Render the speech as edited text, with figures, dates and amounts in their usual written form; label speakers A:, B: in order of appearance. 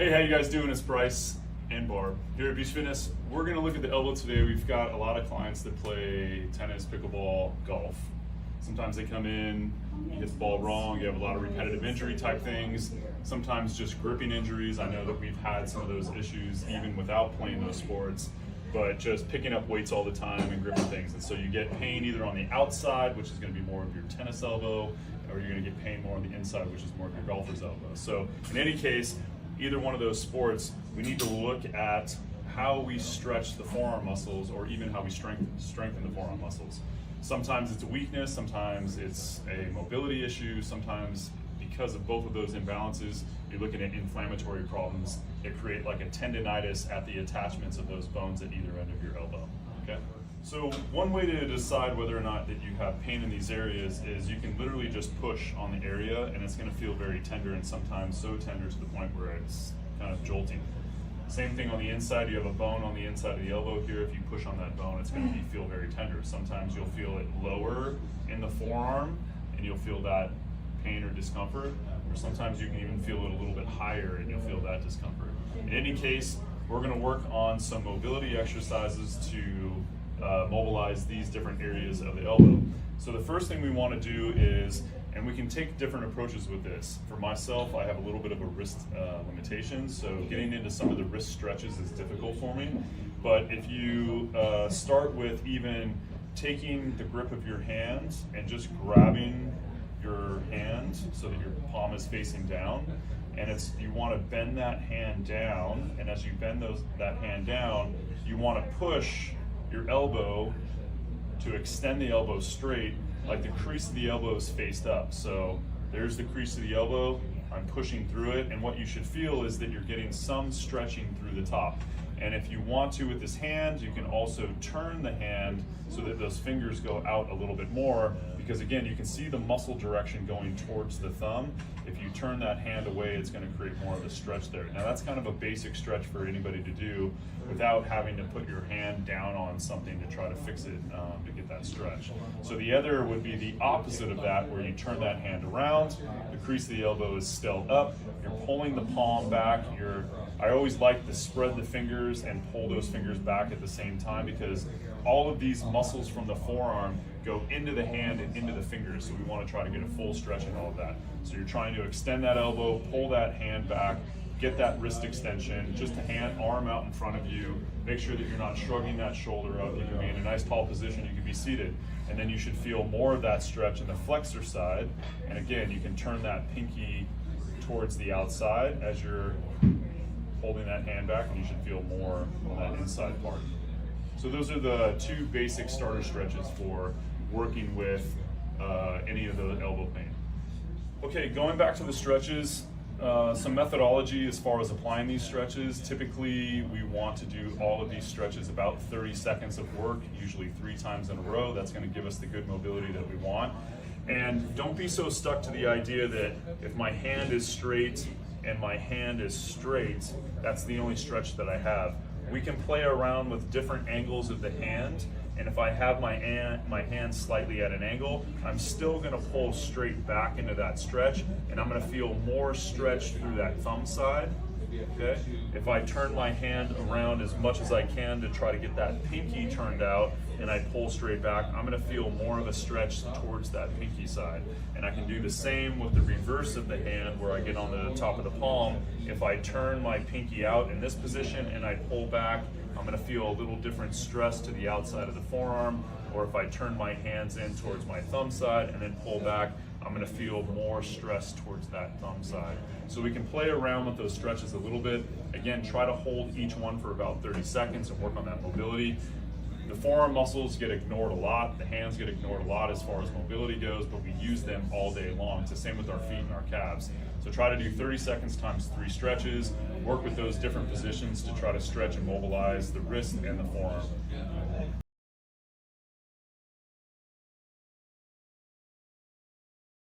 A: Hey, how you guys doing? It's Bryce and Barb here at Beach Fitness. We're going to look at the elbow today. We've got a lot of clients that play tennis, pickleball, golf. Sometimes they come in, you hit the ball wrong, you have a lot of repetitive injury type things, sometimes just gripping injuries. I know that we've had some of those issues even without playing those sports, but just picking up weights all the time and gripping things. And so you get pain either on the outside, which is going to be more of your tennis elbow, or you're going to get pain more on the inside, which is more of your golfer's elbow. So in any case, either one of those sports, we need to look at how we stretch the forearm muscles, or even how we strengthen the forearm muscles. Sometimes it's a weakness, sometimes it's a mobility issue, sometimes because of both of those imbalances, you're looking at inflammatory problems that create like a tendinitis at the attachments of those bones at either end of your elbow, okay? So one way to decide whether or not that you have pain in these areas is you can literally just push on the area and it's gonna feel very tender, and sometimes so tender to the point where it's kind of jolting. Same thing on the inside, you have a bone on the inside of the elbow here. If you push on that bone, it's gonna feel very tender. Sometimes you'll feel it lower in the forearm and you'll feel that pain or discomfort, or sometimes you can even feel it a little bit higher and you'll feel that discomfort. In any case, we're gonna work on some mobility exercises to mobilize these different areas of the elbow. So the first thing we want to do is, and we can take different approaches with this. For myself, I have a little bit of a wrist limitation, so getting into some of the wrist stretches is difficult for me. But if you start with even taking the grip of your hand and just grabbing your hand so that your palm is facing down, and you want to bend that hand down, and as you bend that hand down, you want to push your elbow to extend the elbow straight, like the crease of the elbow is faced up. So there's the crease of the elbow, I'm pushing through it, and what you should feel is that you're getting some stretching through the top. And if you want to with this hand, you can also turn the hand so that those fingers go out a little bit more, because again, you can see the muscle direction going towards the thumb. If you turn that hand away, it's going to create more of a stretch there. Now that's kind of a basic stretch for anybody to do without having to put your hand down on something to try to fix it to get that stretch. So the other would be the opposite of that, where you turn that hand around, the crease of the elbow is still up, you're pulling the palm back, I always like to spread the fingers and pull those fingers back at the same time, because all of these muscles from the forearm go into the hand and into the fingers, so we want to try to get a full stretch in all of that. So you're trying to extend that elbow, pull that hand back, get that wrist extension, just a arm out in front of you, make sure that you're not shrugging that shoulder up. You can be in a nice tall position, you can be seated, and then you should feel more of that stretch in the flexor side. And again, you can turn that pinky towards the outside as you're holding that hand back, and you should feel more on that inside part. So those are the two basic starter stretches for working with any of the elbow pain. Okay, going back to the stretches, some methodology as far as applying these stretches. Typically, we want to do all of these stretches about 30 seconds of work, usually 3 times in a row. That's going to give us the good mobility that we want. And don't be so stuck to the idea that if my hand is straight and my hand is straight, that's the only stretch that I have. We can play around with different angles of the hand, and if I have my hand slightly at an angle, I'm still gonna pull straight back into that stretch, and I'm gonna feel more stretch through that thumb side, okay? If I turn my hand around as much as I can to try to get that pinky turned out, and I pull straight back, I'm gonna feel more of a stretch towards that pinky side. And I can do the same with the reverse of the hand, where I get on the top of the palm. If I turn my pinky out in this position and I pull back, I'm gonna feel a little different stress to the outside of the forearm. Or if I turn my hands in towards my thumb side and then pull back, I'm gonna feel more stress towards that thumb side. So we can play around with those stretches a little bit. Again, try to hold each one for about 30 seconds and work on that mobility. The forearm muscles get ignored a lot, the hands get ignored a lot as far as mobility goes, but we use them all day long. It's the same with our feet and our calves. So try to do 30 seconds times 3 stretches, work with those different positions to try to stretch and mobilize the wrist and the forearm.